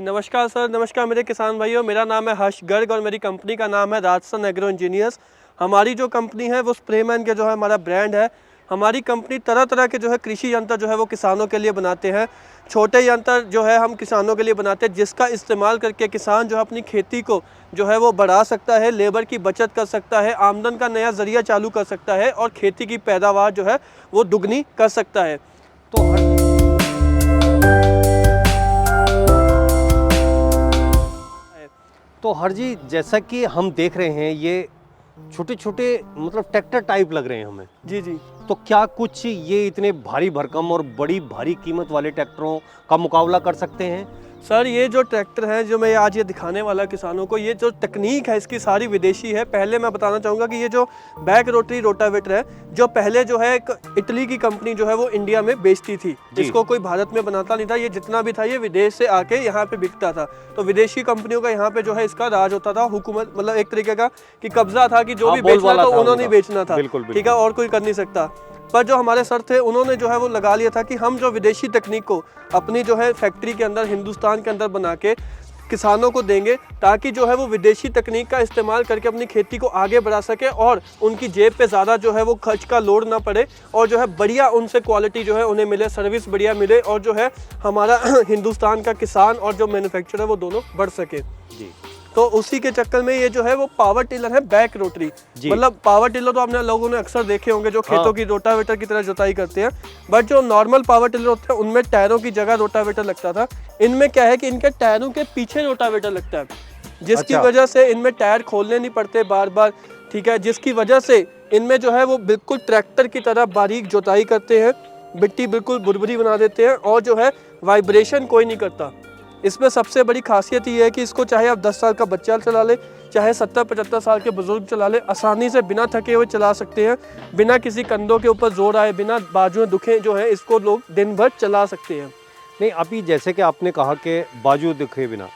जी नमस्कार सर, नमस्कार मेरे किसान भाइयों। मेरा नाम है हर्ष गर्ग और मेरी कंपनी का नाम है राजस्थान एग्रो इंजीनियर्स। हमारी जो कंपनी है वो स्प्रेमैन के जो है हमारा ब्रांड है। हमारी कंपनी तरह तरह के जो है कृषि यंत्र जो है वो किसानों के लिए बनाते हैं। छोटे यंत्र जो है हम किसानों के लिए बनाते हैं, जिसका इस्तेमाल करके किसान जो है अपनी खेती को जो है वो बढ़ा सकता है, लेबर की बचत कर सकता है, आमदन का नया ज़रिया चालू कर सकता है और खेती की पैदावार जो है वो दुगनी कर सकता है। तो हर जी, जैसा कि हम देख रहे हैं ये छोटे छोटे मतलब ट्रैक्टर टाइप लग रहे हैं हमें। जी जी। तो क्या कुछ ये इतने भारी भरकम और बड़ी भारी कीमत वाले ट्रैक्टरों का मुकाबला कर सकते हैं? सर ये जो ट्रैक्टर है जो मैं आज ये दिखाने वाला किसानों को, ये जो तकनीक है इसकी सारी विदेशी है। पहले मैं बताना चाहूँगा कि ये जो बैक रोटरी रोटावेटर है, जो पहले जो है एक इटली की कंपनी जो है वो इंडिया में बेचती थी, जिसको कोई भारत में बनाता नहीं था। ये जितना भी था ये विदेश से आके यहाँ पे बिकता था। तो विदेशी कंपनियों का यहाँ पे जो है इसका राज होता था, हुकूमत मतलब एक तरीके का कि कब्जा था कि जो भी बेचना था उन्होंने बेचना था, ठीक है, और कोई कर नहीं सकता। पर जो हमारे सर थे उन्होंने जो है वो लगा लिया था कि हम जो विदेशी तकनीक को अपनी जो है फैक्ट्री के अंदर हिंदुस्तान के अंदर बना के किसानों को देंगे, ताकि जो है वो विदेशी तकनीक का इस्तेमाल करके अपनी खेती को आगे बढ़ा सके और उनकी जेब पे ज़्यादा जो है वो खर्च का लोड ना पड़े और जो है बढ़िया उनसे क्वालिटी जो है उन्हें मिले, सर्विस बढ़िया मिले और जो है हमारा हिंदुस्तान का किसान और जो मैन्युफैक्चरर है वो दोनों बढ़ सके जी। तो उसी के चक्कर में ये जो है वो पावर टिलर है बैक रोटरी। मतलब पावर टिलर तो आपने लोगों ने अक्सर देखे होंगे जो खेतों की रोटावेटर की तरह जुताई करते हैं, बट जो नॉर्मल पावर टिलर होते हैं उनमें टायरों की जगह रोटावेटर लगता था। इनमें क्या है कि इनके टायरों के पीछे रोटावेटर लगता है, जिसकी वजह से इनमें टायर खोलने नहीं पड़ते बार बार, ठीक है, जिसकी वजह से इनमें जो है वो बिल्कुल ट्रैक्टर की तरह बारीक जुताई करते हैं, मिट्टी बिल्कुल बुरबुरी बना देते हैं और जो है वाइब्रेशन कोई नहीं करता। इसमें सबसे बड़ी खासियत ये है कि इसको चाहे आप 10 साल का बच्चा चला ले, चाहे 70-75 साल के बुजुर्ग चला ले, आसानी से बिना थके हुए चला सकते हैं, बिना किसी कंधों के ऊपर जोर आए, बिना बाजुएं दुखे जो है इसको लोग दिन भर चला सकते हैं। नहीं, अभी जैसे कि आपने कहा कि बाजू दुखे बिना,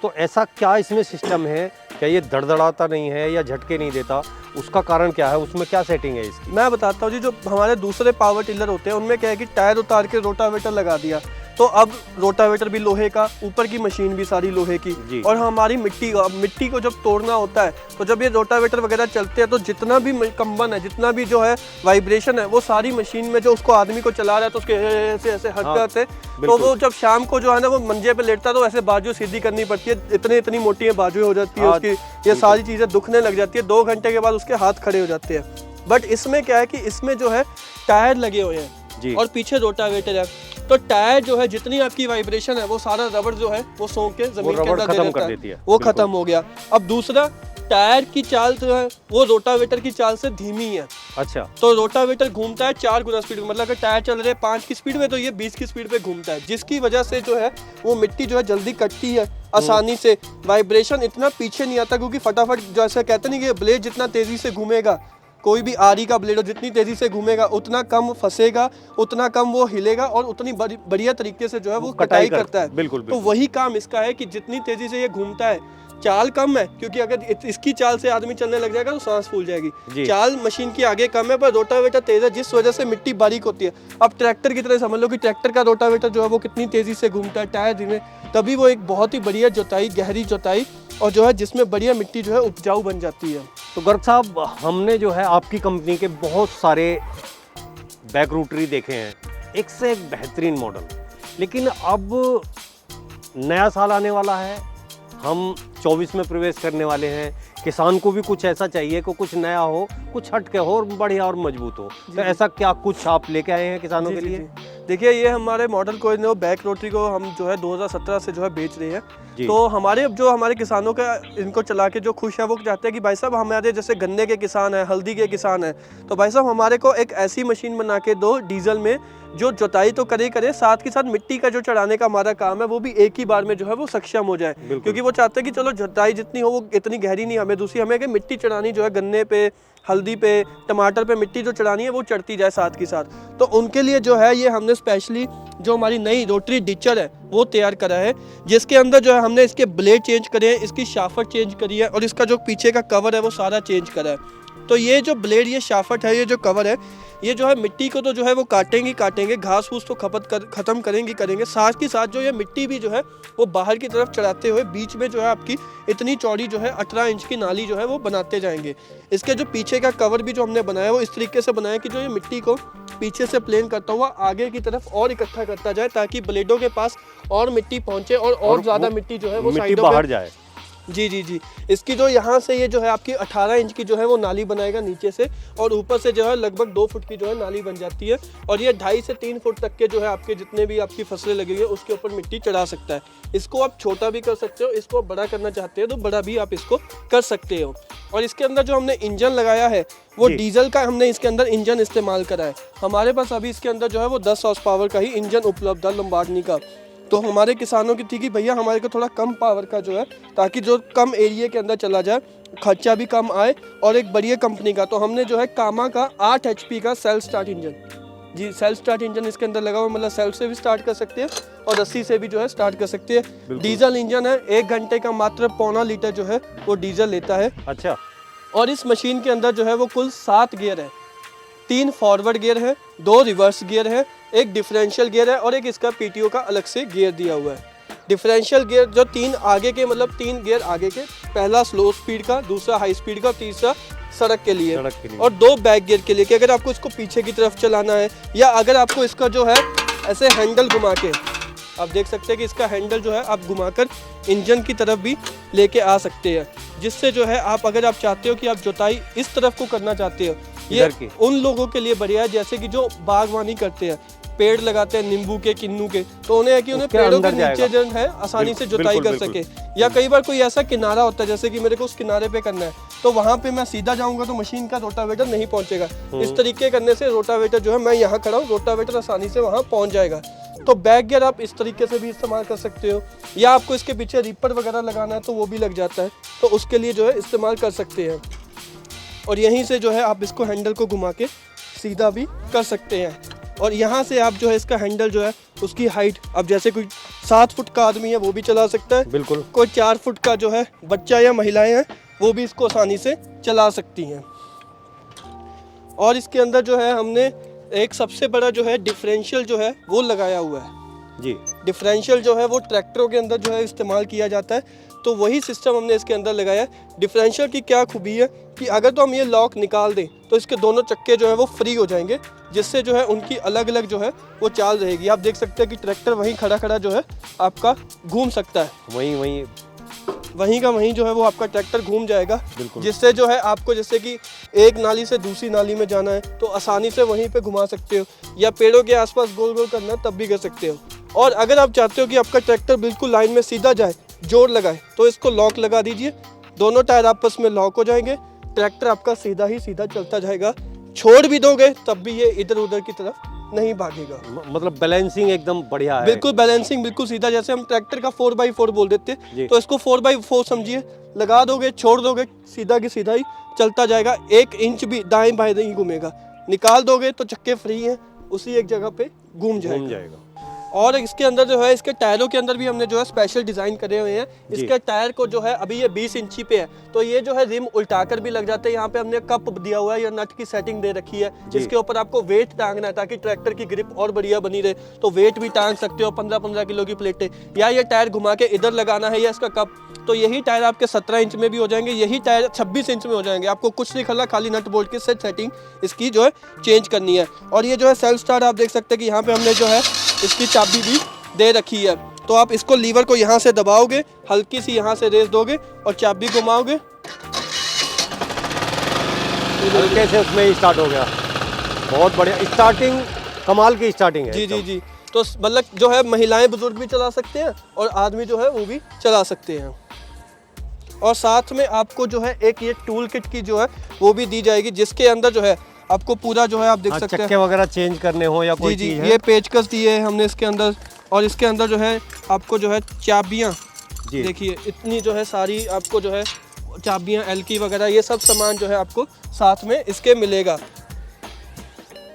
तो ऐसा क्या इसमें सिस्टम है? क्या ये धड़धड़ाता नहीं है या झटके नहीं देता? उसका कारण क्या है? उसमें क्या सेटिंग है इसकी? मैं बताता हूँ जी। जो हमारे दूसरे पावर टिलर होते हैं उनमें क्या है कि टायर उतार के रोटावेटर लगा दिया, तो अब रोटावेटर भी लोहे का, ऊपर की मशीन भी सारी लोहे की, और हमारी मिट्टी को जब तोड़ना होता है तो जब ये रोटावेटर वगैरह चलते हैं तो जितना भी कंबन है, जितना भी जो है वाइब्रेशन है, वो सारी मशीन में जो उसको आदमी को चला रहा है तो उसके ऐसे ऐसे हटते हैं। तो वो जब शाम को जो है ना वो मंजे पे लेटता है तो ऐसे बाजू सीधी करनी पड़ती है, इतनी मोटी बाजू हो जाती है उसकी, ये सारी चीज़ें दुखने लग जाती है। 2 घंटे के बाद उसके हाथ खड़े हो जाते हैं। बट इसमें क्या है कि इसमें जो है टायर लगे हुए हैं और पीछे रोटावेटर है, तो टायर जो है जितनी आपकी वाइब्रेशन है वो सारा रबड़ जो है वो सोख के जमीन के अंदर दे देता है, वो खत्म हो गया। अब दूसरा, टायर की चाल जो है वो रोटावेटर की चाल से धीमी है। अच्छा, तो रोटावेटर घूमता है 4 गुना स्पीड में, मतलब अगर टायर चल रहे 5 की स्पीड में तो ये 20 की स्पीड पे घूमता है, जिसकी वजह से जो है वो मिट्टी जो है जल्दी कटती है आसानी से। वाइब्रेशन इतना पीछे नहीं आता क्योंकि फटाफट, जैसे कहते नहीं कि ब्लेड जितना तेजी से घूमेगा, कोई भी आरी का ब्लेड हो जितनी तेजी से घूमेगा उतना कम फंसेगा, उतना कम वो हिलेगा और उतनी बढ़िया तरीके से जो है वो कटाई करता है। बिल्कुल। तो वही काम इसका है कि जितनी तेजी से ये घूमता है, चाल कम है क्योंकि अगर इसकी चाल से आदमी चलने लग जाएगा तो सांस फूल जाएगी। चाल मशीन की आगे कम है पर रोटावेटर तेज है, जिस वजह से मिट्टी बारीक होती है। अब ट्रैक्टर की तरह समझ लो कि ट्रैक्टर का रोटावेटर जो है वो कितनी तेजी से घूमता है, टायर धीमे, तभी वो एक बहुत ही बढ़िया जुताई, गहरी जुताई और जो है जिसमें बढ़िया मिट्टी जो है उपजाऊ बन जाती है। तो गर्ग साहब, हमने जो है आपकी कंपनी के बहुत सारे बैक रोटरी देखे हैं, एक से एक बेहतरीन मॉडल, लेकिन अब नया साल आने वाला है, हम 24 में प्रवेश करने वाले हैं, किसान को भी कुछ ऐसा चाहिए कि कुछ नया हो, कुछ हटके हो और बढ़िया और मजबूत हो। तो ऐसा क्या कुछ आप लेके आए हैं किसानों के लिए? देखिए, ये हमारे मॉडल को बैक रोटरी को हम जो है 2017 से जो है बेच रहे हैं। तो हमारे किसानों का इनको चला के जो खुश है वो चाहते हैं कि भाई साहब हमारे जैसे गन्ने के किसान हैं, हल्दी के किसान हैं, तो भाई साहब हमारे को एक ऐसी मशीन बना के दो डीजल में जो जुताई तो करे साथ के साथ मिट्टी का जो चढ़ाने का हमारा काम है वो भी एक ही बार में जो है वो सक्षम हो जाए। क्योंकि वो चाहते हैं कि चलो जुताई जितनी हो वो इतनी गहरी नहीं, हमें दूसरी हमें कि मिट्टी चढ़ानी जो है गन्ने पे, हल्दी पे, टमाटर पे मिट्टी जो चढ़ानी है वो चढ़ती जाए साथ के साथ। तो उनके लिए जो है ये हमने स्पेशली जो हमारी नई रोटरी डिचर है वो तैयार करा है, जिसके अंदर जो है हमने इसके ब्लेड चेंज करे हैं, इसकी शाफट चेंज करी है और इसका जो पीछे का कवर है वो सारा चेंज करा है। तो ये जो ब्लेड, ये शाफट है, ये जो कवर है, ये जो है मिट्टी को तो जो है वो काटेंगे काटेंगे, घास फूस तो खत्म करेंगे, साथ ही साथ जो ये मिट्टी भी जो है वो बाहर की तरफ चढ़ाते हुए बीच में जो है आपकी इतनी चौड़ी जो है 18 इंच की नाली जो है वो बनाते जाएंगे। इसके जो पीछे का कवर भी जो हमने बनाया वो इस तरीके से बनाया कि जो ये मिट्टी को पीछे से प्लेन करता हुआ आगे की तरफ और इकट्ठा करता जाए, ताकि ब्लेडों के पास और मिट्टी पहुंचे और ज़्यादा मिट्टी जो है वो मिट्टी साइडों बाहर पे जाए। जी। इसकी जो यहाँ से ये जो है आपकी 18 इंच की जो है वो नाली बनाएगा नीचे से, और ऊपर से जो है लगभग 2 फुट की जो है नाली बन जाती है। और ये 2.5 से 3 फुट तक के जो है आपके जितने भी आपकी फसलें लगी हुई है उसके ऊपर मिट्टी चढ़ा सकता है। इसको आप छोटा भी कर सकते हो, इसको आप बड़ा करना चाहते हो तो बड़ा भी आप इसको कर सकते हो। और इसके अंदर जो हमने इंजन लगाया है वो डीजल का हमने इसके अंदर इंजन इस्तेमाल करा है। हमारे पास अभी इसके अंदर जो है वो 10 हॉर्स पावर का ही इंजन उपलब्ध है लंबार्डिनी का। तो हमारे किसानों की थी कि भैया हमारे को थोड़ा कम पावर का जो है, ताकि जो कम एरिया के अंदर चला जाए, खर्चा भी कम आए और एक बढ़िया कंपनी का। तो हमने जो है कामा का 8 HP का सेल्फ स्टार्ट इंजन, जी सेल्फ स्टार्ट इंजन इसके अंदर लगा हुआ, मतलब सेल्फ से भी स्टार्ट कर सकते हैं और रस्सी से भी जो है स्टार्ट कर सकते हैं। डीजल इंजन है, 1 घंटे का मात्र 0.25 लीटर जो है वो डीजल लेता है। अच्छा। और इस मशीन के अंदर जो है वो कुल 7 गियर है, 3 फॉरवर्ड गियर है, 2 रिवर्स गियर है, 1 डिफरेंशियल गियर है और एक इसका PTO का अलग से गियर दिया हुआ है। डिफरेंशियल गियर जो 3 आगे के, मतलब 3 गियर आगे के, पहला स्लो स्पीड का, दूसरा हाई स्पीड का, तीसरा सड़क के लिए और 2 बैक गियर के लिए, कि अगर आपको इसको पीछे की तरफ चलाना है या अगर आपको इसका जो है ऐसे हैंडल घुमा के, आप देख सकते हैं कि इसका हैंडल जो है आप घुमाकर इंजन की तरफ भी लेके आ सकते हैं, जिससे जो है आप अगर आप चाहते हो कि आप जुताई इस तरफ को करना चाहते हो, ये उन लोगों के लिए बढ़िया है जैसे कि जो बागवानी करते हैं, पेड़ लगाते हैं नींबू के, किन्नू के, तो उन्हें है कि उन्हें पेड़ों के नीचे जो है आसानी से जुताई कर सके। या कई बार कोई ऐसा किनारा होता है जैसे कि मेरे को उस किनारे पे करना है, तो वहां पे मैं सीधा जाऊंगा तो मशीन का रोटावेटर नहीं पहुंचेगा। इस तरीके करने से रोटावेटर जो है, मैं यहाँ खड़ा हूँ, रोटावेटर आसानी से वहाँ पहुँच जाएगा। तो बैक गियर आप इस तरीके से भी इस्तेमाल कर सकते हो, या आपको इसके पीछे रीपर वगैरह लगाना है तो वो भी लग जाता है, तो उसके लिए जो है इस्तेमाल कर सकते हैं। और यहीं से जो है आप इसको हैंडल को घुमा के सीधा भी कर सकते हैं। और यहाँ से आप जो है इसका हैंडल जो है उसकी हाइट, अब जैसे कोई 7 फुट का आदमी है वो भी चला सकता है, बिल्कुल, कोई 4 फुट का जो है बच्चा या महिलाएं हैं वो भी इसको आसानी से चला सकती हैं। और इसके अंदर जो है हमने एक सबसे बड़ा जो है डिफरेंशियल जो है वो लगाया हुआ है जी। डिफरेंशियल जो है वो ट्रैक्टरों के अंदर जो है इस्तेमाल किया जाता है, तो वही सिस्टम हमने इसके अंदर लगाया है। डिफरेंशियल की क्या खूबी है कि अगर तो हम ये लॉक निकाल दें तो इसके दोनों चक्के जो है वो फ्री हो जाएंगे, जिससे जो है उनकी अलग अलग जो है वो चाल रहेगी। आप देख सकते हैं कि ट्रैक्टर वहीं खड़ा खड़ा जो है आपका घूम सकता है, वहीं का वहीं जो है वो आपका ट्रैक्टर घूम जाएगा, जिससे जो है आपको जैसे कि एक नाली से दूसरी नाली में जाना है तो आसानी से वहीं पे घुमा सकते हो, या पेड़ों के आसपास गोल गोल करना है तब भी कर सकते हो। और अगर आप चाहते हो कि आपका ट्रैक्टर बिल्कुल लाइन में सीधा जाए, जोर लगाए, तो इसको लॉक लगा दीजिए, दोनों टायर आपस में लॉक हो जाएंगे, ट्रैक्टर आपका सीधा ही सीधा चलता जाएगा। छोड़ भी दोगे तब भी ये इधर उधर की तरफ नहीं भागेगा। मतलब बैलेंसिंग एकदम बढ़िया है। बिल्कुल बैलेंसिंग बिल्कुल सीधा, जैसे हम ट्रैक्टर का 4x4 बोल देते हैं, तो इसको 4x4 समझिए, लगा दोगे छोड़ दोगे सीधा की सीधा ही चलता जाएगा, 1 इंच भी दाएं बाएं नहीं घूमेगा। निकाल दोगे तो चक्के फ्री हैं, उसी एक जगह पे घूम जाएगा। और इसके अंदर जो है इसके टायरों के अंदर भी हमने जो है स्पेशल डिजाइन करे हुए हैं। इसके टायर को जो है अभी ये 20 इंची पे है, तो ये जो है रिम उल्टाकर भी लग जाते हैं। यहाँ पे हमने कप दिया हुआ है, या नट की सेटिंग दे रखी है, जिसके ऊपर आपको वेट टांगना है ताकि ट्रैक्टर की ग्रिप और बढ़िया बनी रहे, तो वेट भी टांग सकते हो, 15-15 किलो की प्लेटें, या ये टायर घुमा के इधर लगाना है, या इसका कप, तो यही टायर आपके 17 इंच में भी हो जाएंगे, यही टायर 26 इंच में हो जाएंगे। आपको कुछ नहीं करना, खाली नट बोल्ट की सेटिंग इसकी जो है चेंज करनी है। और ये जो है सेल्फ स्टार्ट, आप देख सकते हैं कि यहाँ पे हमने जो है इसकी चाबी भी दे रखी है, तो आप इसको लीवर को यहाँ से दबाओगे, हल्की सी यहाँ से रेस दोगे और चाबी घुमाओगे, हल्के से उसमें ही स्टार्ट हो गया। बहुत बढ़िया स्टार्टिंग, कमाल की स्टार्टिंग है। जी। तो मतलब जो है महिलाएं बुजुर्ग भी चला सकते हैं और आदमी जो है वो भी चला सकते हैं। और साथ में आपको जो है एक ये टूल किट की जो है वो भी दी जाएगी, जिसके अंदर जो है आपको पूरा जो है आप देख सकते हैं चक्के वगैरह चेंज करने हो या कोई चीज है। ये पेचकस दिए हैं हमने इसके अंदर, और इसके अंदर जो है आपको जो है चाबियां, देखिए इतनी जो है सारी आपको जो है चाबियां, एलकी वगैरह, ये सब सामान जो है आपको साथ में इसके मिलेगा।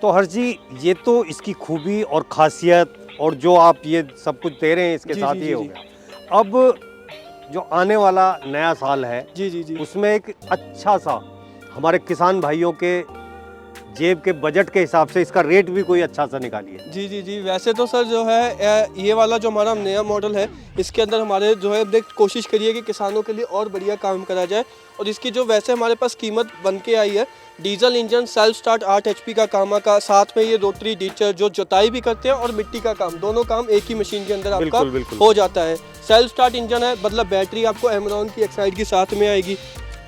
तो हर्ष जी, ये तो इसकी खूबी और खासियत, और जो आप ये सब कुछ दे रहे हैं इसके साथ ये हो गया। अब जो आने वाला नया साल है, जी, उसमें एक अच्छा सा हमारे किसान भाइयों के जेब के बजट के हिसाब से इसका रेट भी कोई अच्छा सा निकालिए। जी जी जी, वैसे तो सर जो है ये वाला जो हमारा नया मॉडल है इसके अंदर हमारे जो है देख कोशिश करिए कि किसानों के लिए और बढ़िया काम करा जाए। और इसकी जो वैसे हमारे पास कीमत बन के आई है, diesel engine, self start, 8 HP का काम का, साथ में ये रोटरी डिचर जो जुताई भी करते हैं और मिट्टी का काम, दोनों काम एक ही मशीन के अंदर आपका बिल्कुल। हो जाता है। सेल्फ स्टार्ट इंजन है, मतलब बैटरी आपको एमरॉन की एक्साइड की साथ में आएगी।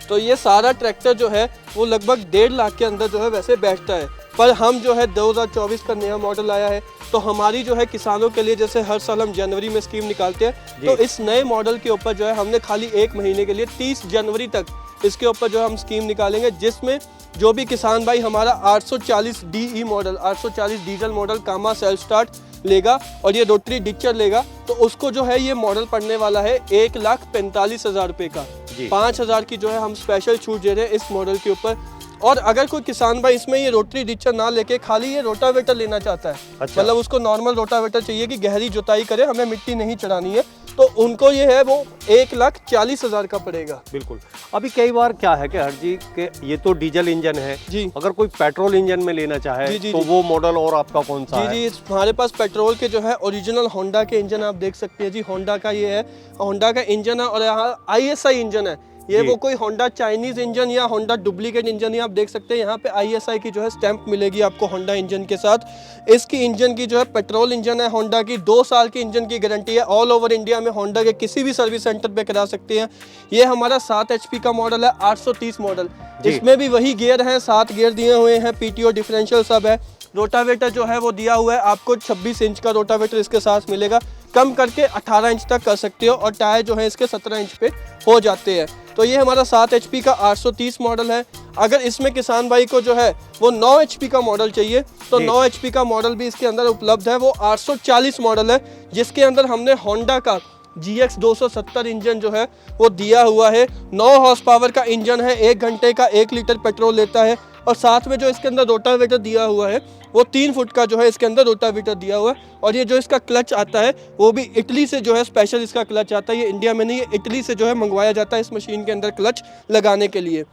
तो ये सारा ट्रैक्टर जो है वो लगभग 1.5 लाख के अंदर जो है वैसे बैठता है। पर हम जो है 2024 का नया मॉडल आया है, तो हमारी जो है किसानों के लिए, जैसे हर साल हम जनवरी में स्कीम निकालते हैं, तो इस नए मॉडल के ऊपर जो है हमने खाली 1 महीने के लिए 30 जनवरी तक इसके ऊपर जो हम स्कीम निकालेंगे, जिसमें जो भी किसान भाई हमारा 840 DE मॉडल, 840 डीजल मॉडल कामा सेल्फ स्टार्ट लेगा और ये रोटरी डिचर लेगा, तो उसको जो है ये मॉडल पड़ने वाला है 1,45,000 रुपये का। 5,000 की जो है हम स्पेशल छूट दे रहे हैं इस मॉडल के ऊपर। और अगर कोई किसान भाई इसमें ये रोटरी डिचर ना लेके खाली ये रोटावेटर लेना चाहता है, मतलब उसको नॉर्मल रोटावेटर चाहिए कि गहरी जुताई करे, हमें मिट्टी नहीं चढ़ानी है, तो उनको ये है वो 1,40,000 का पड़ेगा। बिल्कुल। अभी कई बार क्या है कि हर जी के ये तो डीजल इंजन है जी, अगर कोई पेट्रोल इंजन में लेना चाहे तो वो मॉडल और आपका कौन सा है? जी, हमारे पास पेट्रोल के जो है ओरिजिनल होंडा के इंजन आप देख सकते हैं जी। होंडा का ये है, होंडा का इंजन है और यहाँ ISI इंजन है। ये वो कोई होंडा चाइनीज इंजन या होंडा डुप्लीकेट इंजन नहीं, आप देख सकते हैं यहाँ पे ISI की जो है स्टैंप मिलेगी आपको होंडा इंजन के साथ। इसकी इंजन की जो है पेट्रोल इंजन है होंडा की, 2 साल की इंजन की गारंटी है। ऑल ओवर इंडिया में होंडा के किसी भी सर्विस सेंटर पे करा सकते हैं। ये हमारा 7 HP का मॉडल है, 830 मॉडल। इसमें भी वही गियर है, 7 गियर दिए हुए हैं, PTO डिफरेंशियल सब है। रोटावेटर जो है वो दिया हुआ है आपको, 26 इंच का रोटावेटर इसके साथ मिलेगा, कम करके 18 इंच तक कर सकते हो, और टायर जो है इसके 17 इंच पे हो जाते हैं। तो ये हमारा 7 HP का 830 मॉडल है। अगर इसमें किसान भाई को जो है वो 9 HP का मॉडल चाहिए, तो 9 HP का मॉडल भी इसके अंदर उपलब्ध है। वो 840 मॉडल है, जिसके अंदर हमने होंडा का GX 270 इंजन जो है वो दिया हुआ है। 9 हॉर्स पावर का इंजन है, 1 घंटे का 1 लीटर पेट्रोल लेता है। और साथ में जो इसके अंदर रोटावेटर दिया हुआ है वो 3 फुट का जो है इसके अंदर रोटावेटर दिया हुआ है। और ये जो इसका क्लच आता है वो भी इटली से जो है स्पेशल इसका क्लच आता है। ये इंडिया में नहीं, ये इटली से जो है मंगवाया जाता है इस मशीन के अंदर क्लच लगाने के लिए।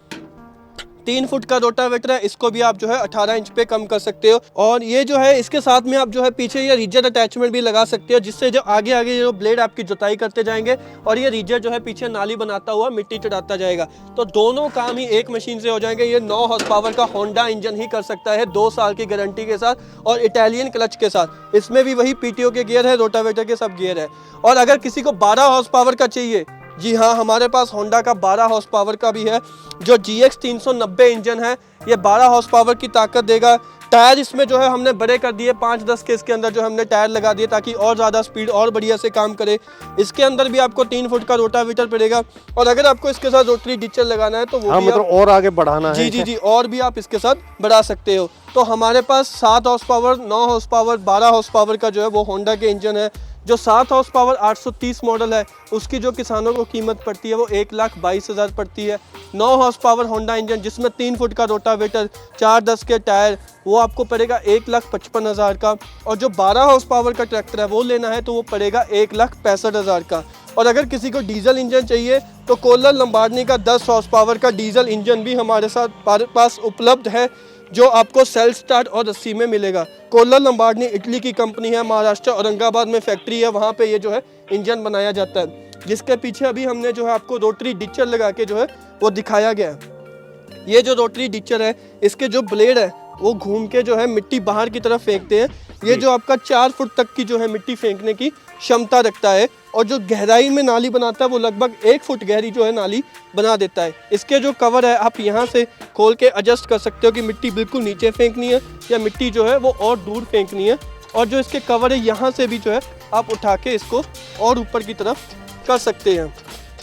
3 फुट का रोटावेटर है, इसको भी आप जो है 18 इंच पे कम कर सकते हो। और ये जो है इसके साथ में आप जो है पीछे ये रिजर अटैचमेंट भी लगा सकते हो, जिससे जो आगे आगे जो ब्लेड आपकी जुताई करते जाएंगे और ये रिजर जो है पीछे नाली बनाता हुआ मिट्टी चढ़ाता जाएगा। तो दोनों काम ही एक मशीन से हो जाएंगे। ये 9 हॉर्स पावर का होंडा इंजन ही कर सकता है, 2 साल की गारंटी के साथ और इटालियन क्लच के साथ। इसमें भी वही PTO के गियर है, रोटावेटर के सब गियर है। और अगर किसी को 12 हॉर्स पावर का चाहिए, जी हाँ, हमारे पास होंडा का 12 हॉर्स पावर का भी है, जो GX 390 इंजन है। ये 12 हॉर्स पावर की ताकत देगा। टायर इसमें जो है हमने बड़े कर दिए, 5-10 के इसके अंदर जो हमने टायर लगा दिए, ताकि और ज़्यादा स्पीड और बढ़िया से काम करे। इसके अंदर भी आपको 3 फुट का रोटावेटर पड़ेगा। और अगर आपको इसके साथ रोटरी डिचर लगाना है तो वो भी मतलब और आगे बढ़ाना है। जी, और भी आप इसके साथ बढ़ा सकते हो। तो हमारे पास 7 horse power, 9 horse power, 12 horse power का जो है वो होंडा के इंजन है। जो 7 हॉर्स पावर 830 मॉडल है उसकी जो किसानों को कीमत पड़ती है वो 1,22,000 पड़ती है। 9 हॉर्स पावर होंडा इंजन जिसमें 3 फुट का रोटावेटर, 4-10 के टायर, वो आपको पड़ेगा 1,55,000 का। और जो 12 हॉर्स पावर का ट्रैक्टर है वो लेना है तो वो पड़ेगा 1,65,000 का। और अगर किसी को डीजल इंजन चाहिए तो कोलर लंबार्डनी का 10 हॉर्स पावर का डीजल इंजन भी हमारे साथ पास उपलब्ध है, जो आपको सेल्फ स्टार्ट और 80 में मिलेगा। कोलर लंबार्डनी इटली की कंपनी है, महाराष्ट्र औरंगाबाद में फैक्ट्री है, वहाँ पे ये जो है इंजन बनाया जाता है। जिसके पीछे अभी हमने जो है आपको रोटरी डिचर लगा के जो है वो दिखाया गया है। ये जो रोटरी डिचर है इसके जो ब्लेड है वो घूम के जो है मिट्टी बाहर की तरफ फेंकते हैं। ये जो आपका 4 फुट तक की जो है मिट्टी फेंकने की क्षमता रखता है। और जो गहराई में नाली बनाता है वो लगभग 1 फुट गहरी जो है नाली बना देता है। इसके जो कवर है आप यहाँ से खोल के एडजस्ट कर सकते हो कि मिट्टी बिल्कुल नीचे फेंकनी है या मिट्टी जो है वो और दूर फेंकनी है। और जो इसके कवर है यहाँ से भी जो है आप उठा के इसको और ऊपर की तरफ कर सकते हैं।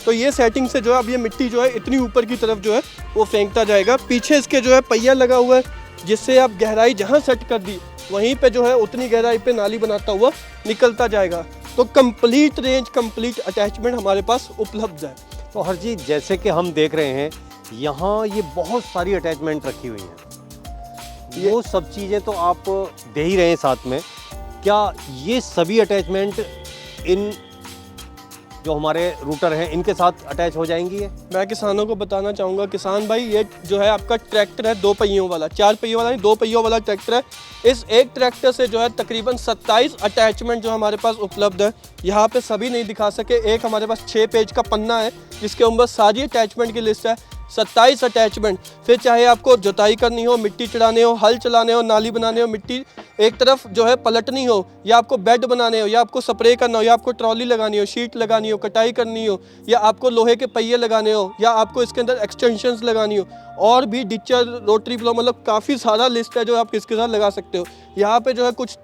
तो ये सेटिंग से जो है अब ये मिट्टी जो है इतनी ऊपर की तरफ जो है वो फेंकता जाएगा। पीछे इसके जो है पहिया लगा हुआ है, जिससे आप गहराई जहाँ सेट कर दी वहीं पे जो है उतनी गहराई पे नाली बनाता हुआ निकलता जाएगा। तो कंप्लीट रेंज, कंप्लीट अटैचमेंट हमारे पास उपलब्ध है। तो हरजीत, जैसे कि हम देख रहे हैं यहाँ ये बहुत सारी अटैचमेंट रखी हुई हैं, वो सब चीज़ें तो आप दे ही रहे हैं साथ में। क्या ये सभी अटैचमेंट इन जो हमारे रूटर हैं इनके साथ अटैच हो जाएंगी ये? मैं किसानों को बताना चाहूँगा, किसान भाई ये जो है आपका ट्रैक्टर है 2 पहियों वाला, 4 पहियों वाला नहीं 2 पहियों वाला ट्रैक्टर है। इस एक ट्रैक्टर से जो है तकरीबन 27 अटैचमेंट जो हमारे पास उपलब्ध है। यहाँ पे सभी नहीं दिखा सके, एक हमारे पास 6 पेज का पन्ना है जिसके ऊपर सारी अटैचमेंट की लिस्ट है, 27 अटैचमेंट। फिर चाहे आपको जुताई करनी हो, मिट्टी चढ़ाने हो, हल चलाने हो, नाली बनाने हो, मिट्टी एक तरफ जो है पलटनी हो, या आपको बेड बनाने हो, या आपको स्प्रे करना हो, या आपको ट्रॉली लगानी हो, शीट लगानी हो, कटाई करनी हो, या आपको लोहे के पहिए लगाने हो, या आपको इसके अंदर एक्सटेंशंस लगानी हो, और भी डिचर रोटरी फ्लो, मतलब काफ़ी सारा लिस्ट है जो आप इसके साथ लगा सकते हो। यहाँ पे जो है कुछ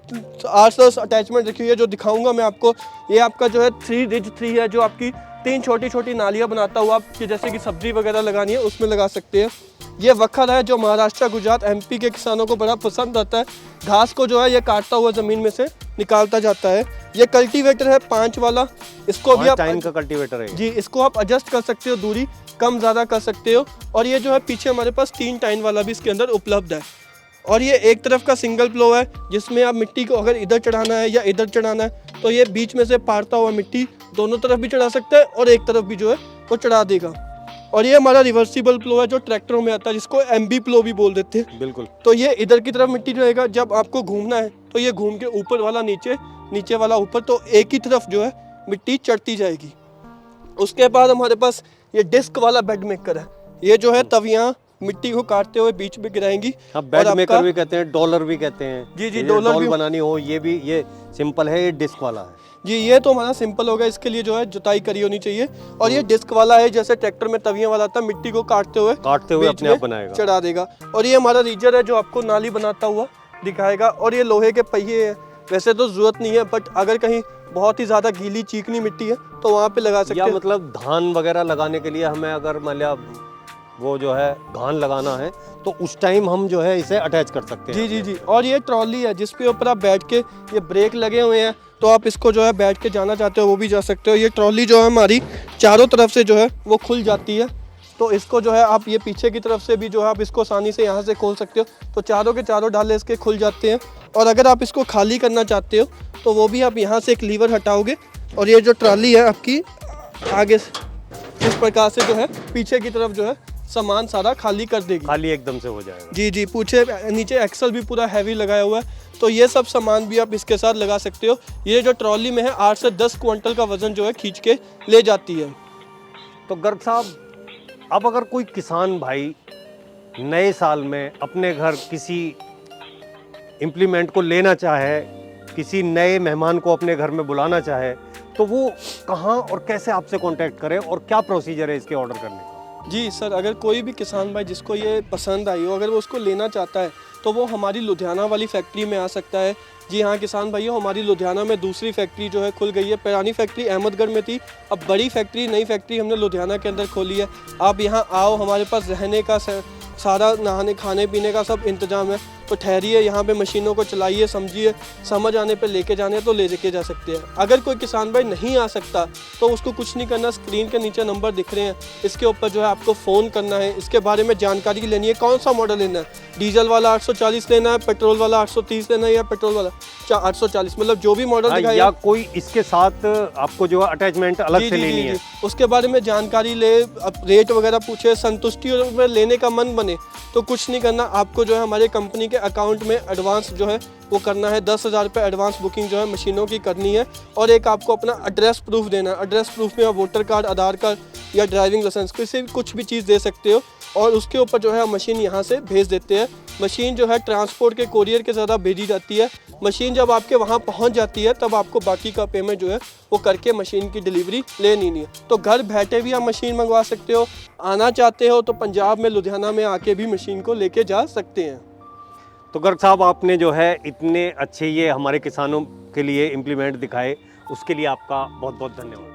8-10 अटैचमेंट रखी हुई है जो दिखाऊंगा मैं आपको। ये आपका जो है 3 रिज 3 है जो आपकी 3 छोटी छोटी नालियाँ बनाता हुआ आपकी जैसे कि सब्जी वगैरह लगानी है उसमें लगा सकते हैं। ये वखर है जो महाराष्ट्र, गुजरात, MP के किसानों को बड़ा पसंद आता है। घास को जो है ये काटता हुआ ज़मीन में से निकालता जाता है। ये कल्टीवेटर है 5 वाला, इसको भी आप टाइम का कल्टीवेटर है जी, इसको आप एडजस्ट कर सकते हो, दूरी कम ज़्यादा कर सकते हो। और ये जो है पीछे हमारे पास 3 टाइन वाला भी इसके अंदर उपलब्ध है। और ये एक तरफ का सिंगल फ्लो है जिसमें आप मिट्टी को अगर इधर चढ़ाना है या इधर चढ़ाना है तो ये बीच में से पारता हुआ मिट्टी दोनों तरफ भी चढ़ा सकता है और एक तरफ भी जो है वो चढ़ा देगा। और ये हमारा रिवर्सिबल फ्लो है जो ट्रैक्टरों में आता है, जिसको MB फ्लो भी बोल देते हैं। बिल्कुल। तो ये इधर की तरफ मिट्टी रहेगा, जब आपको घूमना है तो ये घूम के ऊपर वाला नीचे, नीचे वाला ऊपर, तो एक ही तरफ जो है मिट्टी चढ़ती जाएगी। उसके बाद हमारे पास ये डिस्क वाला बेड मेकर है। ये जो है तवियाँ मिट्टी को काटते हुए बीच में गिराएंगी। हाँ, बेड मेकर भी कहते हैं, डॉलर भी कहते हैं। जी, ये डॉलर भी बनानी हो, ये भी, ये सिंपल है, ये डिस्क वाला है। जी, ये तो हमारा सिंपल होगा, इसके लिए जो है जुताई करी होनी चाहिए। और ये डिस्क वाला है, जैसे ट्रैक्टर में तवियां वाला था, मिट्टी को काटते हुए अपने आप बनाएगा, चढ़ा देगा। और ये हमारा रीजर है जो आपको नाली बनाता हुआ दिखाएगा। और ये लोहे के पहिए हैं, वैसे तो जरूरत नहीं है, बट अगर कहीं बहुत ही ज्यादा गीली चिकनी मिट्टी है तो वहाँ पे लगा सकते हैं। या मतलब धान वगैरह लगाने के लिए हमें अगर मान लिया वो जो है धान लगाना है तो उस टाइम हम जो है इसे अटैच कर सकते हैं। जी। और ये ट्रॉली है जिसके ऊपर आप बैठ के, ये ब्रेक लगे हुए हैं तो आप इसको जो है बैठ के जाना चाहते हो वो भी जा सकते हो। ये ट्रॉली जो है हमारी चारों तरफ से जो है वो खुल जाती है, तो इसको जो है आप ये पीछे की तरफ से भी जो है आप इसको आसानी से यहाँ से खोल सकते हो। तो चारों के चारों डाले इसके खुल जाते हैं। और अगर आप इसको खाली करना चाहते हो तो वो भी आप यहाँ से एक लीवर हटाओगे और ये जो ट्रॉली है आपकी आगे इस प्रकार से जो है पीछे की तरफ जो है सामान सारा खाली कर देगी, खाली एकदम से हो जाएगा। जी, पूछे नीचे एक्सल भी पूरा हैवी लगाया हुआ है, तो ये सब सामान भी आप इसके साथ लगा सकते हो। ये जो ट्रॉली में है 8 से 10 क्विंटल का वजन जो है खींच के ले जाती है। तो गर्ग साहब, अब अगर कोई किसान भाई नए साल में अपने घर किसी इम्प्लीमेंट को लेना चाहे, किसी नए मेहमान को अपने घर में बुलाना चाहे, तो वो कहाँ और कैसे आपसे कांटेक्ट करे और क्या प्रोसीजर है इसके ऑर्डर करने का? जी सर, अगर कोई भी किसान भाई जिसको ये पसंद आई हो, अगर वो उसको लेना चाहता है तो वो हमारी लुधियाना वाली फैक्ट्री में आ सकता है। जी हाँ किसान भाइयों, हमारी लुधियाना में दूसरी फैक्ट्री जो है खुल गई है। पुरानी फैक्ट्री अहमदगढ़ में थी, अब बड़ी फैक्ट्री, नई फैक्ट्री हमने लुधियाना के अंदर खोली है। आप यहाँ आओ, हमारे पास रहने का सारा, नहाने खाने पीने का सब इंतजाम है। तो ठहरिए, यहाँ पे मशीनों को चलाइए, समझिए, समझ आने पे लेके जाने तो ले के जा सकते हैं। अगर कोई किसान भाई नहीं आ सकता तो उसको कुछ नहीं करना, स्क्रीन के नीचे नंबर दिख रहे हैं, इसके ऊपर जो है आपको फ़ोन करना है, इसके बारे में जानकारी लेनी है, कौन सा मॉडल लेना है, डीजल वाला 840 लेना है, पेट्रोल वाला 830 लेना है, या पेट्रोल वाला 840, मतलब जो भी मॉडल दिखाया, या कोई इसके साथ आपको जो अटैचमेंट अलग से लेनी है, उसके बारे में जानकारी ले, रेट वगैरह पूछे, संतुष्टि में लेने का मन बने तो कुछ नहीं करना, आपको जो है हमारे कंपनी के अकाउंट में एडवांस जो है वो करना है। 10,000 रुपये एडवांस बुकिंग जो है मशीनों की करनी है। और एक आपको अपना एड्रेस प्रूफ देना है। एड्रेस प्रूफ में आप वोटर कार्ड, आधार कार्ड या ड्राइविंग लाइसेंस, किसी भी कुछ भी चीज़ दे सकते हो। और उसके ऊपर जो है मशीन यहाँ से भेज देते हैं। मशीन जो है ट्रांसपोर्ट के कोरियर के ज़्यादा भेजी जाती है। मशीन जब आपके वहाँ पहुँच जाती है तब आपको बाकी का पेमेंट जो है वो करके मशीन की डिलीवरी लेनी नहीं है। तो घर बैठे भी आप मशीन मंगवा सकते हो। आना चाहते हो तो पंजाब में लुधियाना में आके भी मशीन को लेके जा सकते हैं। तो गर्ग साहब, आपने जो है इतने अच्छे ये हमारे किसानों के लिए इम्प्लीमेंट दिखाए, उसके लिए आपका बहुत बहुत धन्यवाद।